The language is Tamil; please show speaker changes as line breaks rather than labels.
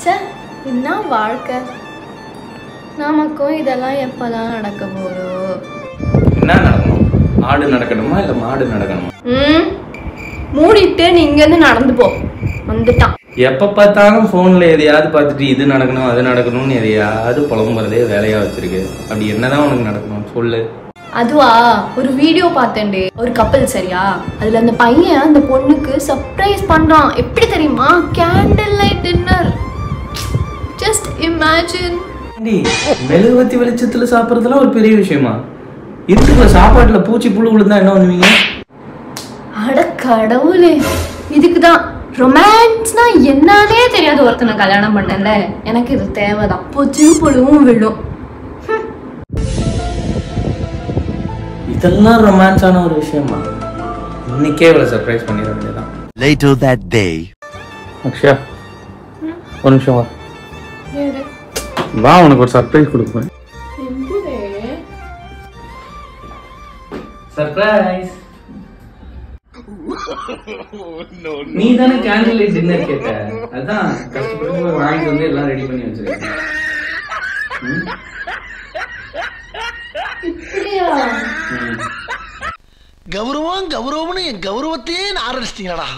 ச்சே, என்ன வாழ்க்கை. நமக்கும் இதெல்லாம் எப்பதான் நடக்க போதோ.
என்ன நடக்கணும்? ஆடு நடக்கணுமா இல்ல மாடு நடக்கணுமா?
மூடிட்டு நீ இங்க இருந்து நடந்து போ. வந்துட்டான்.
எப்ப பார்த்தாலும் போன்ல எதையாவது பார்த்துட்டு இது நடக்கணும் அது நடக்கணும்னு எதையாவது புலம்புறதே வேலையா வச்சிருக்கு. அப்படி என்னதான் உனக்கு நடக்கணும் சொல்லு.
அதுவா, ஒரு வீடியோ பார்த்தேன்டே. ஒரு கப்பல் சரியா, அதுல அந்த பையன் அந்த பொண்ணுக்கு சர்ப்ரைஸ் பண்றான். எப்படி தெரியுமா? Candle light dinner. Just imagine.
மெழுகுவத்தி வெளிச்சத்துல சாப்பிட்றதுலாம் ஒரு பெரிய விஷயமா? இருட்டுக்குள்ள சாப்பாட்டுல பூச்சி புழு விழுந்தா என்ன பண்ணுவீங்க?
அட கடவுளே, இதுக்குதான் ரொமான்ஸ்னா என்னன்னே தெரியாத ஒருத்தனை கல்யாணம் பண்ணல. எனக்கு இது தேவைதான். பூச்சி புழுவும் விழும்.
இதெல்லாம் ரொமான்ஸான ஒரு விஷயமா? இன்னைக்கே இவ்வளவு சர்ப்ரைஸ் பண்ணிட வேண்டியதான்.
Later that day.
அக்ஷயா, ஒரு நிமிஷம் வா. வா, உனக்கு ஒரு சர்ப்ரைஸ் கொடுப்பேன். சர்ப்ரைஸ். நீ தானே கேண்டில் லைட் டின்னர் கேட்ட, அதான் கஷ்டப்பட்டு வாங்கிட்டு வந்து எல்லாம் ரெடி பண்ணி வச்சிருக்கேன்.
கௌரவம் கௌரவம்னு என் கௌரவத்தையே ஆரம்பிச்சிட்டீங்களா?